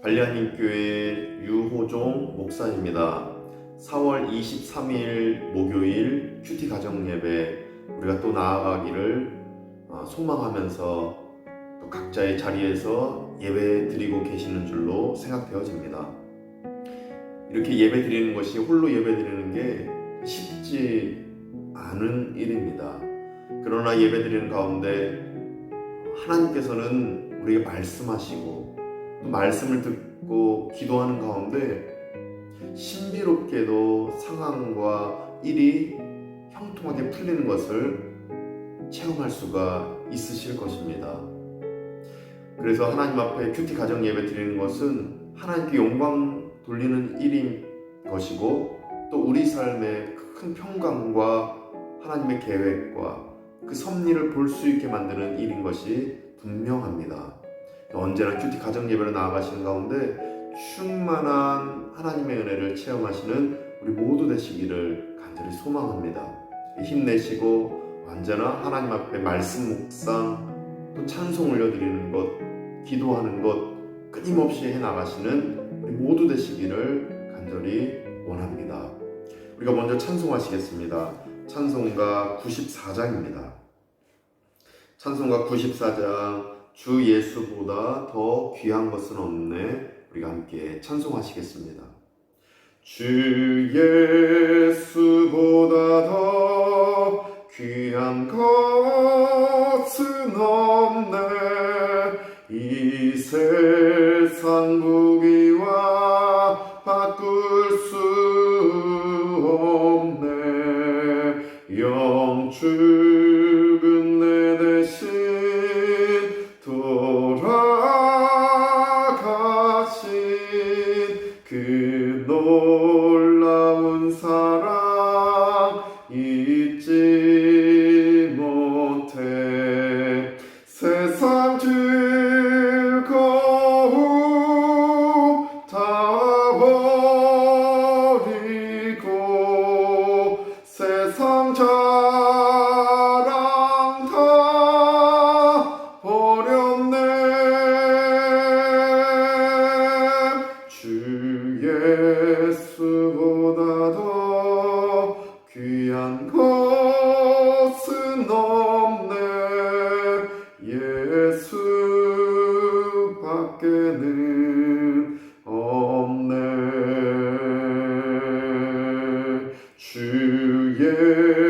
관리하님교회 유호종 목사입니다. 4월 23일 목요일 큐티 가정예배 우리가 또 나아가기를 소망하면서 또 각자의 자리에서 예배 드리고 계시는 줄로 생각되어집니다. 이렇게 예배 드리는 것이 홀로 예배 드리는 게 쉽지 않은 일입니다. 그러나 예배 드리는 가운데 하나님께서는 우리에게 말씀하시고 또 말씀을 듣고 기도하는 가운데 신비롭게도 상황과 일이 형통하게 풀리는 것을 체험할 수가 있으실 것입니다. 그래서 하나님 앞에 큐티 가정 예배 드리는 것은 하나님께 영광 돌리는 일인 것이고 또 우리 삶의 큰 평강과 하나님의 계획과 그 섭리를 볼 수 있게 만드는 일인 것이 분명합니다. 언제나 큐티 가정 예배로 나아가시는 가운데 충만한 하나님의 은혜를 체험하시는 우리 모두 되시기를 간절히 소망합니다. 힘내시고 언제나 하나님 앞에 말씀 묵상 또 찬송 올려드리는 것, 기도하는 것 끊임없이 해나가시는 우리 모두 되시기를 간절히 원합니다. 우리가 먼저 찬송하시겠습니다. 찬송가 94장입니다. 찬송가 94장 주 예수보다 더 귀한 것은 없네. 우리가 함께 찬송하시겠습니다. 주 예수보다 더 귀한 것은 없네. 이 세상 부귀와 바꿀 수 없네. 영 죽은 내 대신 돌아가신 그 놀라운 사랑 잊지 못해. 세상 즐거움 다 버리고 세상 자랑 다 버렸네. 주 예수보다 더 귀한 것은 없네. 예수밖에는 없네. 주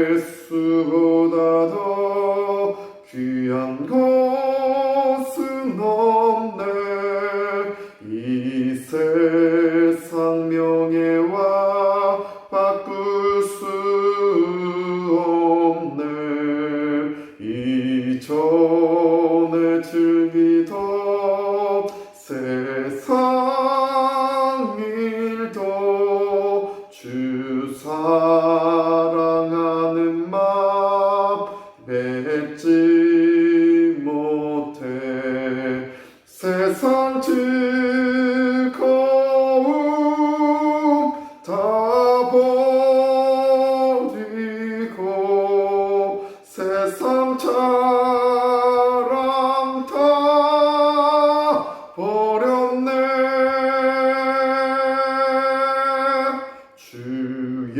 예수보다 더 귀한 것은 없네. 이 세상 명예와 바꿀 수 없네. 이전에 즐기던 세상 일도 주 사랑하는 마음 맺지 못해. 세상 즐거움 다 버리고 세상 자랑 다 버렸네. 주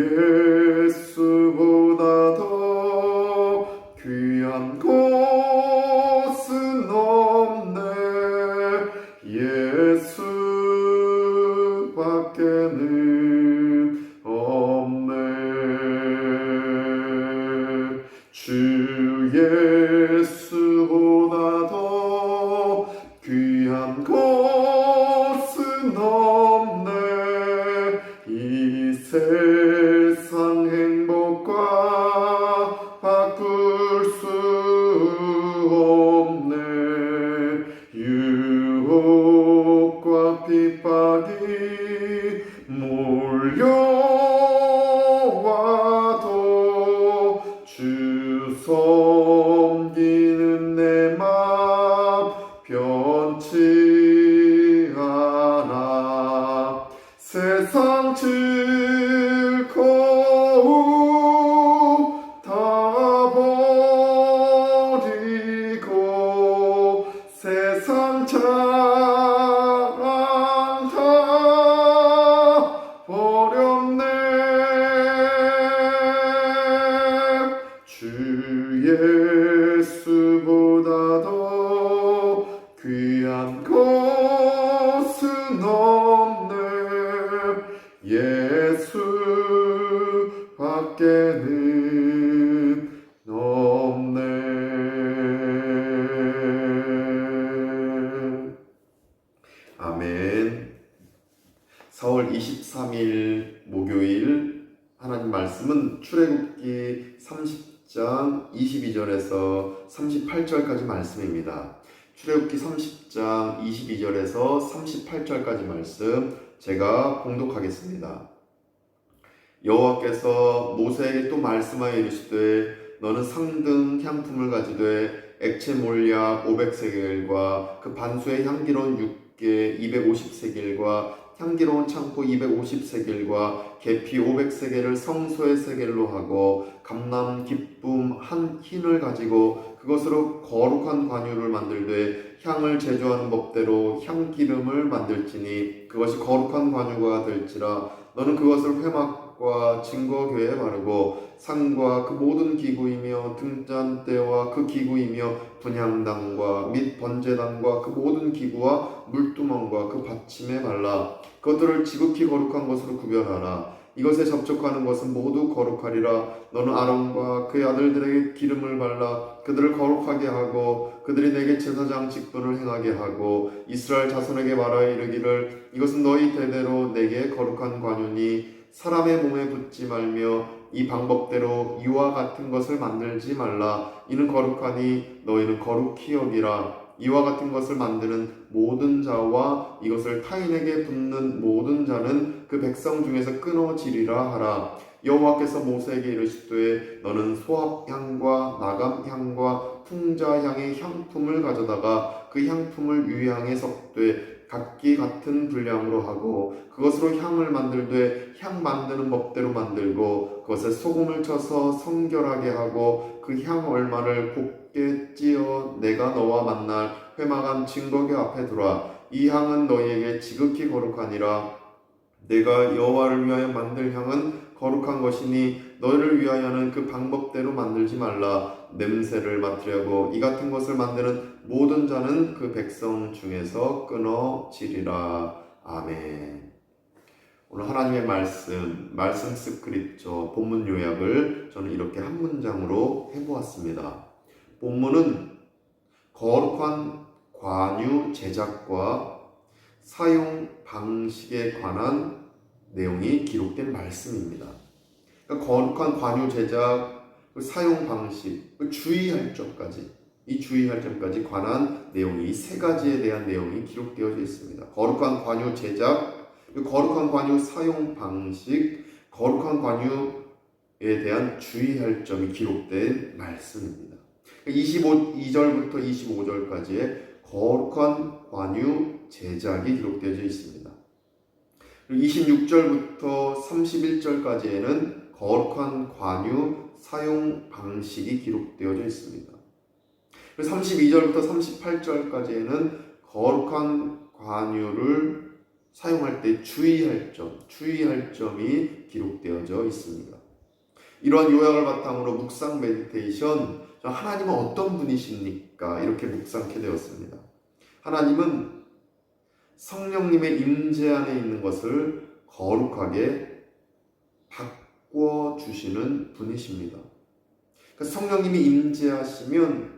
예수보다 더 귀한 것은 없네. 예수밖에는 없네. 주 예수보다 더 귀한 것은 없네. 이 세상 행복과 바꿀 수 없네. 유혹과 핍박이 몰려와도 주 섬기는 내 맘 변치 않아. 세상 즐거움 다 버리고 세상 자랑 아멘. 4월 23일 목요일 하나님 말씀은 출애굽기 30장 22절에서 38절까지 말씀입니다. 출애굽기 30장 22절에서 38절까지 말씀 제가 봉독하겠습니다. 여호와께서 모세에게 또 말씀하여 이르시되 너는 상등 향품을 가지되 액체 몰약 500세겔과 그 반수의 향기로운 육개 250세겔과 향기로운 창포 250세겔과 계피 500세겔을 성소의 세겔로 하고 감람 기쁨 한 흰을 가지고 그것으로 거룩한 관유를 만들되 향을 제조하는 법대로 향기름을 만들지니 그것이 거룩한 관유가 될지라. 너는 그것을 회막과 증거궤에 바르고 상과 그 모든 기구이며 등잔대와 그 기구이며 분향단과 및 번제단과 그 모든 기구와 물두멍과 그 받침에 발라 그것들을 지극히 거룩한 것으로 구별하라. 이것에 접촉하는 것은 모두 거룩하리라. 너는 아론과 그의 아들들에게 기름을 발라 그들을 거룩하게 하고 그들이 내게 제사장 직분을 행하게 하고 이스라엘 자손에게 말하여 이르기를 이것은 너희 대대로 내게 거룩한 관유니 사람의 몸에 붙지 말며 이 방법대로 이와 같은 것을 만들지 말라. 이는 거룩하니 너희는 거룩히 여기라. 이와 같은 것을 만드는 모든 자와 이것을 타인에게 붓는 모든 자는 그 백성 중에서 끊어지리라 하라. 여호와께서 모세에게 이르시되 너는 소합향과 나감향과 풍자향의 향품을 가져다가 그 향품을 유향에 섞되 각기 같은 분량으로 하고 그것으로 향을 만들되 향 만드는 법대로 만들고 그것에 소금을 쳐서 성결하게 하고 그 향 얼마를 곱게 찌어 내가 너와 만날 회막한 증거궤 앞에 두라. 이 향은 너희에게 지극히 거룩하니라. 내가 여호와를 위하여 만들 향은 거룩한 것이니 너희를 위하여는 그 방법대로 만들지 말라. 냄새를 맡으려고 이 같은 것을 만드는 모든 자는 그 백성 중에서 끊어지리라. 아멘. 오늘 하나님의 말씀 스크립처 본문 요약을 저는 이렇게 한 문장으로 해보았습니다. 본문은 거룩한 관유 제작과 사용 방식에 관한 내용이 기록된 말씀입니다. 그러니까 거룩한 관유 제작, 사용 방식, 주의할 점까지 관한 내용이 이 세 가지에 대한 내용이 기록되어져 있습니다. 거룩한 관유 제작, 거룩한 관유 사용 방식, 거룩한 관유에 대한 주의할 점이 기록된 말씀입니다. 22절부터 25절까지의 거룩한 관유 제작이 기록되어 있습니다. 26절부터 31절까지에는 거룩한 관유 사용 방식이 기록되어 있습니다. 32절부터 38절까지에는 거룩한 관유를 사용할 때 주의할 점이 기록되어져 있습니다. 이러한 요약을 바탕으로 묵상 메디테이션, 하나님은 어떤 분이십니까? 이렇게 묵상하게 되었습니다. 하나님은 성령님의 임재 안에 있는 것을 거룩하게 바꿔주시는 분이십니다. 그러니까 성령님이 임재하시면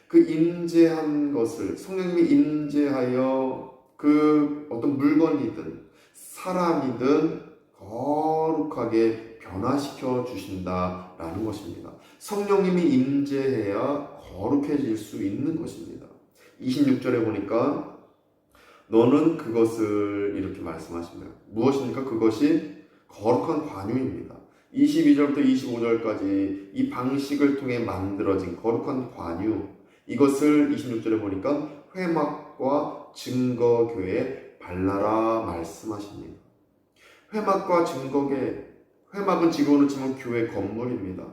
그 임재한 것을 성령님이 임재하여 그 어떤 물건이든 사람이든 거룩하게 변화시켜 주신다라는 것입니다. 성령님이 임재해야 거룩해질 수 있는 것입니다. 26절에 보니까 너는 그것을 이렇게 말씀하십니다. 무엇입니까? 그것이 거룩한 관유입니다. 22절부터 25절까지 이 방식을 통해 만들어진 거룩한 관유, 이것을 26절에 보니까 회막과 증거궤에 발라라 말씀하십니다. 회막과 증거궤, 회막은 지금으로 치면 교회 건물입니다.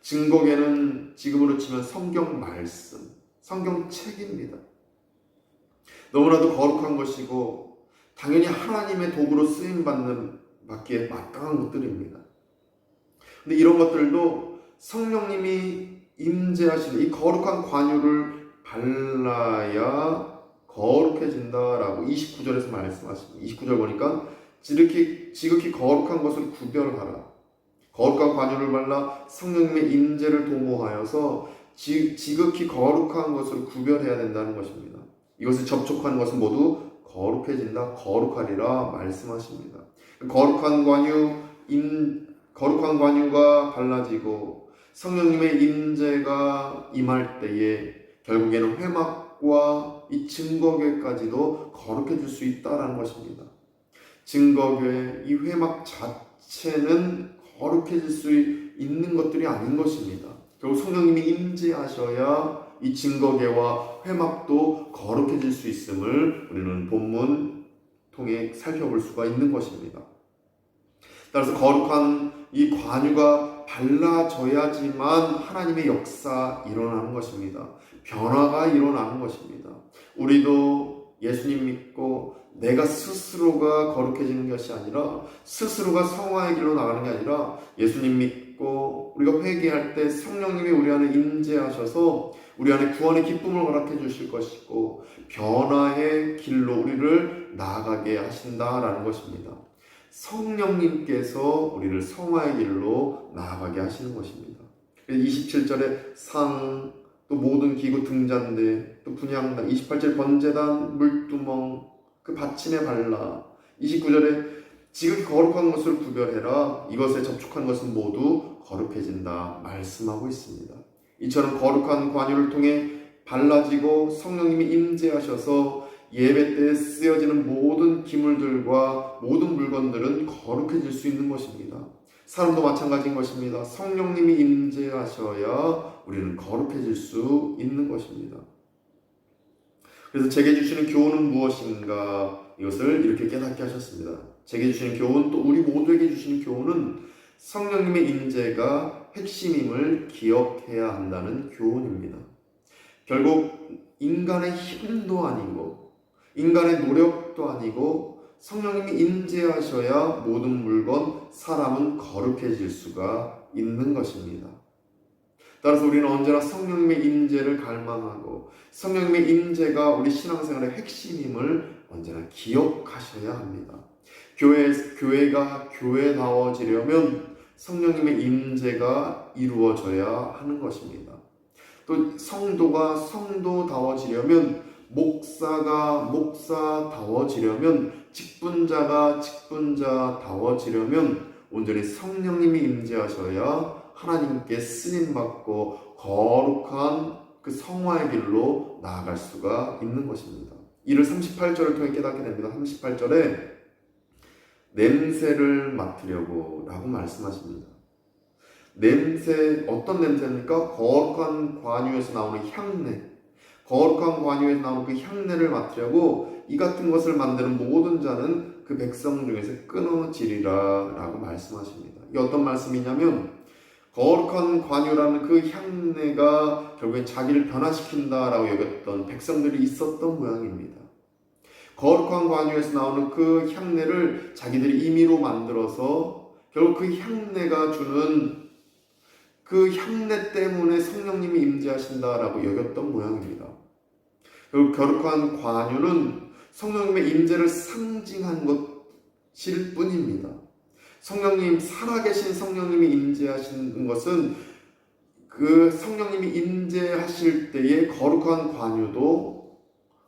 증거궤는 지금으로 치면 성경 말씀, 성경 책입니다. 너무나도 거룩한 것이고 당연히 하나님의 도구로 쓰임받기에 마땅한 것들입니다. 근데 이런 것들도 성령님이 임재하시는 이 거룩한 관유를 발라야 거룩해진다라고 29절에서 말씀하십니다. 29절 보니까 지극히 거룩한 것을 구별하라. 거룩한 관유를 발라 성령님의 임재를 도모하여서 지극히 거룩한 것을 구별해야 된다는 것입니다. 이것을 접촉하는 것은 모두 거룩해진다, 거룩하리라 말씀하십니다. 거룩한 관유가 발라지고 성령님의 임재가 임할 때에 결국에는 회막과 이 증거궤까지도 거룩해질 수 있다라는 것입니다. 증거궤, 이 회막 자체는 거룩해질 수 있는 것들이 아닌 것입니다. 결국 성령님이 임재하셔야 이 증거궤와 회막도 거룩해질 수 있음을 우리는 본문 통해 살펴볼 수가 있는 것입니다. 따라서 거룩한 이 관유가 발라져야지만 하나님의 역사 일어나는 것입니다. 변화가 일어나는 것입니다. 우리도 예수님 믿고 내가 스스로가 거룩해지는 것이 아니라 스스로가 성화의 길로 나가는 게 아니라 예수님 믿고 우리가 회개할 때 성령님이 우리 안에 임재하셔서 우리 안에 구원의 기쁨을 허락해 주실 것이고 변화의 길로 우리를 나아가게 하신다라는 것입니다. 성령님께서 우리를 성화의 길로 나아가게 하시는 것입니다. 27절에 상, 또 모든 기구 등잔대, 또 분향단, 28절 번제단, 물두멍, 그 받침에 발라, 29절에 지극히 거룩한 것을 구별해라, 이것에 접촉한 것은 모두 거룩해진다 말씀하고 있습니다. 이처럼 거룩한 관유를 통해 발라지고 성령님이 임재하셔서 예배 때 쓰여지는 모든 기물들과 모든 물건들은 거룩해질 수 있는 것입니다. 사람도 마찬가지인 것입니다. 성령님이 임재하셔야 우리는 거룩해질 수 있는 것입니다. 그래서 제게 주시는 교훈은 무엇인가? 이것을 이렇게 깨닫게 하셨습니다. 제게 주시는 교훈, 또 우리 모두에게 주시는 교훈은 성령님의 임재가 핵심임을 기억해야 한다는 교훈입니다. 결국 인간의 힘도 아니고 인간의 노력도 아니고 성령님이 임재하셔야 모든 물건, 사람은 거룩해질 수가 있는 것입니다. 따라서 우리는 언제나 성령님의 임재를 갈망하고 성령님의 임재가 우리 신앙생활의 핵심임을 언제나 기억하셔야 합니다. 교회가 교회다워지려면 성령님의 임재가 이루어져야 하는 것입니다. 또 성도가 성도다워지려면 목사가 목사다워지려면 직분자가 직분자다워지려면 온전히 성령님이 임재하셔야 하나님께 쓰임받고 거룩한 그 성화의 길로 나아갈 수가 있는 것입니다. 이를 38절을 통해 깨닫게 됩니다. 38절에 냄새를 맡으려고 라고 말씀하십니다. 냄새, 어떤 냄새입니까? 거룩한 관유에서 나오는 향내, 거룩한 관유에서 나오는 그 향내를 맡으려고 이 같은 것을 만드는 모든 자는 그 백성 중에서 끊어지리라 라고 말씀하십니다. 이게 어떤 말씀이냐면 거룩한 관유라는 그 향내가 결국엔 자기를 변화시킨다라고 여겼던 백성들이 있었던 모양입니다. 거룩한 관유에서 나오는 그 향내를 자기들이 임의로 만들어서 결국 그 향내가 주는 그 향내 때문에 성령님이 임재하신다라고 여겼던 모양입니다. 결국 거룩한 관유는 성령님의 임재를 상징한 것일 뿐입니다. 성령님, 살아계신 성령님이 임재하시는 것은 그 성령님이 임재하실 때의 거룩한 관유도,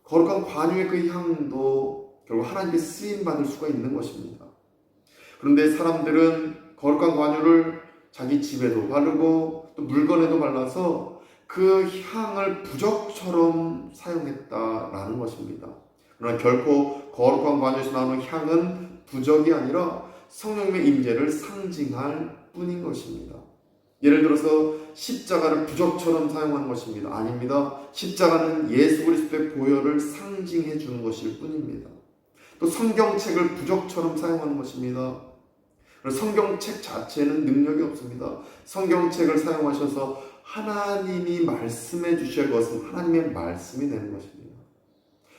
거룩한 관유의 그 향도 결국 하나님께 쓰임받을 수가 있는 것입니다. 그런데 사람들은 거룩한 관유를 자기 집에도 바르고 또 물건에도 발라서 그 향을 부적처럼 사용했다라는 것입니다. 그러나 결코 거룩한 관유에서 나오는 향은 부적이 아니라 성령님의 임재를 상징할 뿐인 것입니다. 예를 들어서 십자가를 부적처럼 사용하는 것입니다. 아닙니다. 십자가는 예수 그리스도의 보혈을 상징해 주는 것일 뿐입니다. 또 성경책을 부적처럼 사용하는 것입니다. 성경책 자체는 능력이 없습니다. 성경책을 사용하셔서 하나님이 말씀해 주실 것은 하나님의 말씀이 되는 것입니다.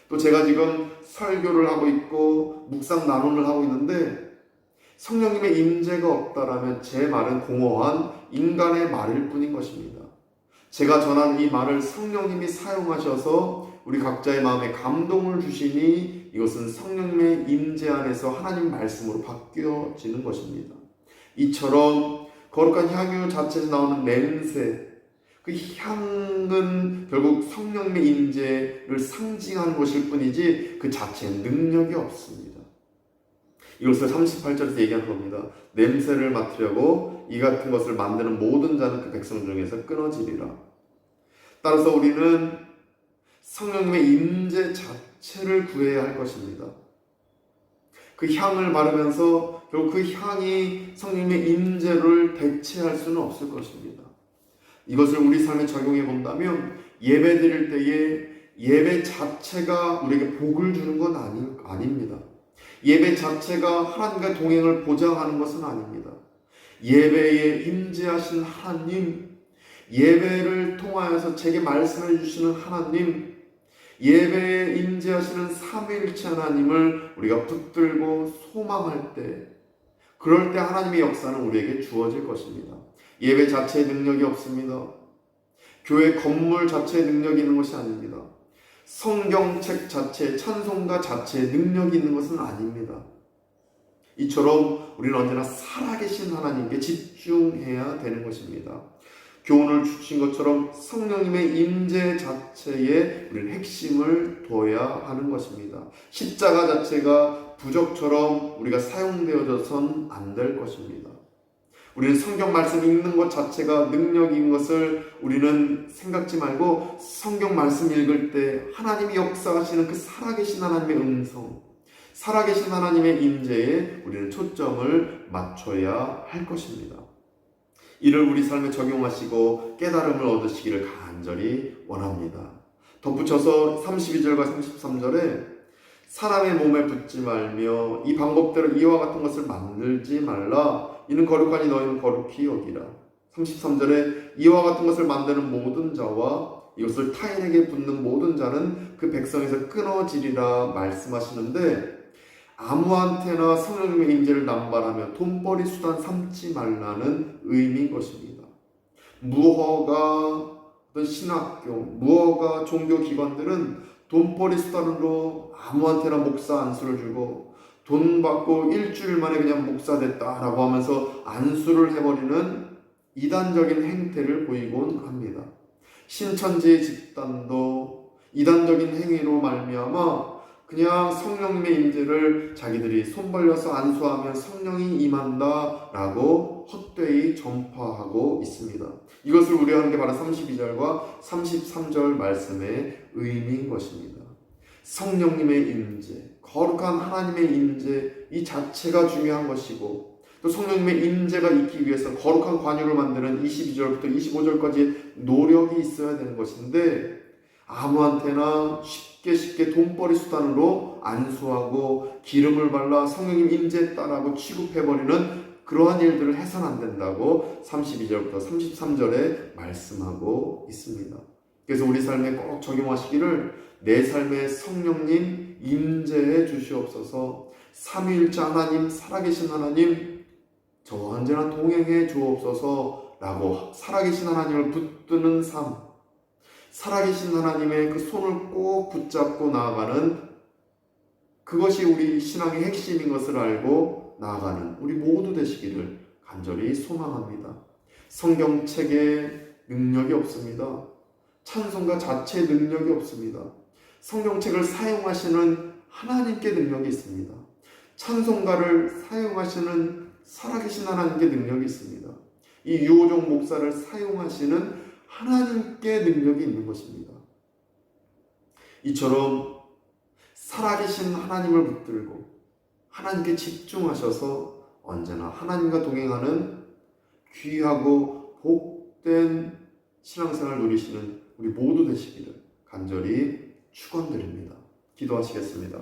또 제가 지금 설교를 하고 있고 묵상 나눔을 하고 있는데 성령님의 임재가 없다라면 제 말은 공허한 인간의 말일 뿐인 것입니다. 제가 전한 이 말을 성령님이 사용하셔서 우리 각자의 마음에 감동을 주시니 이것은 성령님의 임재 안에서 하나님 말씀으로 바뀌어지는 것입니다. 이처럼 거룩한 향유 자체에서 나오는 냄새, 그 향은 결국 성령님의 임재를 상징하는 것일 뿐이지 그 자체에 능력이 없습니다. 이것을 38절에서 얘기하는 겁니다. 냄새를 맡으려고 이 같은 것을 만드는 모든 자는 그 백성 중에서 끊어지리라. 따라서 우리는 성령님의 임재 자체를 구해야 할 것입니다. 그 향을 바르면서 결국 그 향이 성령님의 임재를 대체할 수는 없을 것입니다. 이것을 우리 삶에 적용해 본다면 예배 드릴 때에 예배 자체가 우리에게 복을 주는 건 아닙니다. 예배 자체가 하나님과 동행을 보장하는 것은 아닙니다. 예배에 임재하신 하나님, 예배를 통하여서 제게 말씀해 주시는 하나님, 예배에 임재하시는 삼위일체 하나님을 우리가 붙들고 소망할 때, 그럴 때 하나님의 역사는 우리에게 주어질 것입니다. 예배 자체의 능력이 없습니다. 교회 건물 자체의 능력이 있는 것이 아닙니다. 성경책 자체, 찬송가 자체의 능력이 있는 것은 아닙니다. 이처럼 우리는 언제나 살아계신 하나님께 집중해야 되는 것입니다. 교훈을 주신 것처럼 성령님의 임재 자체에 우리는 핵심을 둬야 하는 것입니다. 십자가 자체가 부적처럼 우리가 사용되어져선 안 될 것입니다. 우리는 성경 말씀 읽는 것 자체가 능력인 것을 우리는 생각지 말고 성경 말씀 읽을 때 하나님이 역사하시는 그 살아계신 하나님의 음성, 살아계신 하나님의 임재에 우리는 초점을 맞춰야 할 것입니다. 이를 우리 삶에 적용하시고 깨달음을 얻으시기를 간절히 원합니다. 덧붙여서 32절과 33절에 사람의 몸에 붙지 말며 이 방법대로 이와 같은 것을 만들지 말라. 이는 거룩하니 너희는 거룩히 여기라. 33절에 이와 같은 것을 만드는 모든 자와 이것을 타인에게 붙는 모든 자는 그 백성에서 끊어지리라 말씀하시는데, 아무한테나 성령님의 임재를 남발하며 돈벌이 수단 삼지 말라는 의미인 것입니다. 무허가 어떤 신학교, 무허가 종교기관들은 돈벌이 수단으로 아무한테나 목사 안수를 주고 돈 받고 일주일 만에 그냥 목사 됐다라고 하면서 안수를 해버리는 이단적인 행태를 보이곤 합니다. 신천지 집단도 이단적인 행위로 말미암아 그냥 성령님의 임재를 자기들이 손 벌려서 안수하면 성령이 임한다라고 헛되이 전파하고 있습니다. 이것을 우려하는 게 바로 32절과 33절 말씀의 의미인 것입니다. 성령님의 임재, 거룩한 하나님의 임재, 이 자체가 중요한 것이고, 또 성령님의 임재가 있기 위해서 거룩한 관유를 만드는 22절부터 25절까지 노력이 있어야 되는 것인데, 아무한테나 쉽게 돈벌이 수단으로 안수하고 기름을 발라 성령님 임재했다라고 취급해버리는 그러한 일들을 해서는 안 된다고 32절부터 33절에 말씀하고 있습니다. 그래서 우리 삶에 꼭 적용하시기를, 내 삶에 성령님 임재해 주시옵소서, 삼위일체 하나님, 살아계신 하나님 저와 언제나 동행해 주옵소서 라고 살아계신 하나님을 붙드는 삶, 살아계신 하나님의 그 손을 꼭 붙잡고 나아가는, 그것이 우리 신앙의 핵심인 것을 알고 나아가는 우리 모두 되시기를 간절히 소망합니다. 성경책에 능력이 없습니다. 찬송가 자체에 능력이 없습니다. 성경책을 사용하시는 하나님께 능력이 있습니다. 찬송가를 사용하시는 살아계신 하나님께 능력이 있습니다. 이 유호종 목사를 사용하시는 하나님께 능력이 있는 것입니다. 이처럼 살아계신 하나님을 붙들고 하나님께 집중하셔서 언제나 하나님과 동행하는 귀하고 복된 신앙생활을 누리시는 우리 모두 되시기를 간절히 축원드립니다. 기도하시겠습니다.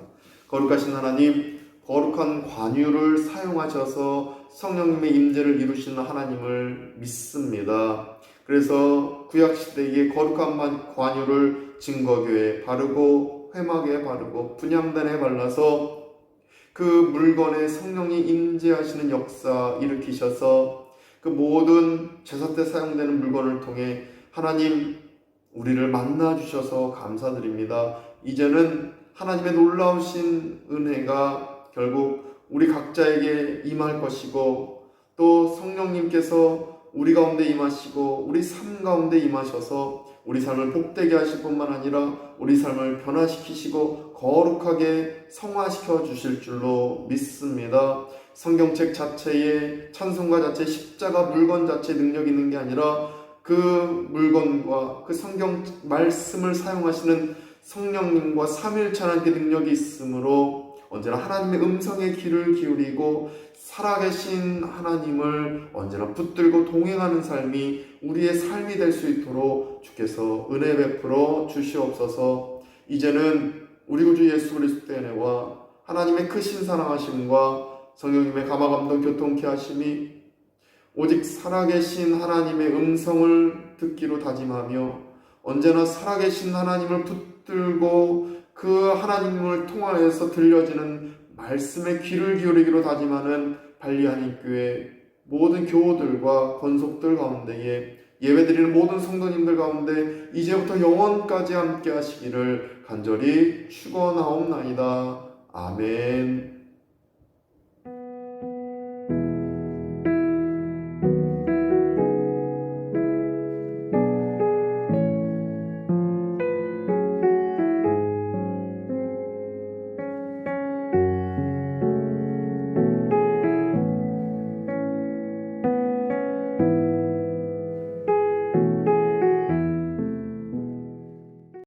거룩하신 하나님, 거룩한 관유를 사용하셔서 성령님의 임재를 이루시는 하나님을 믿습니다. 그래서 구약시대에 거룩한 관유를 증거교회에 바르고 회막에 바르고 분향단에 발라서 그 물건에 성령이 임재하시는 역사 일으키셔서 그 모든 제사 때 사용되는 물건을 통해 하나님 우리를 만나주셔서 감사드립니다. 이제는 하나님의 놀라우신 은혜가 결국 우리 각자에게 임할 것이고, 또 성령님께서 우리 가운데 임하시고 우리 삶 가운데 임하셔서 우리 삶을 복되게 하실 뿐만 아니라 우리 삶을 변화시키시고 거룩하게 성화시켜 주실 줄로 믿습니다. 성경책 자체에 찬송가 자체에 십자가 물건 자체에 능력이 있는 게 아니라 그 물건과 그 성경 말씀을 사용하시는 성령님과 삼위일체 하나님께 능력이 있으므로 언제나 하나님의 음성에 귀를 기울이고 살아계신 하나님을 언제나 붙들고 동행하는 삶이 우리의 삶이 될 수 있도록 주께서 은혜 베풀어 주시옵소서. 이제는 우리 구주 예수 그리스도의 은혜와 하나님의 크신 사랑하심과 성령님의 감화감동 교통케 하심이 오직 살아계신 하나님의 음성을 듣기로 다짐하며 언제나 살아계신 하나님을 붙들고 그 하나님을 통하여서 들려지는 말씀에 귀를 기울이기로 다짐하는 발리한인교회 모든 교우들과 권속들 가운데에 예배드리는 모든 성도님들 가운데 이제부터 영원까지 함께 하시기를 간절히 축원하옵나이다. 아멘.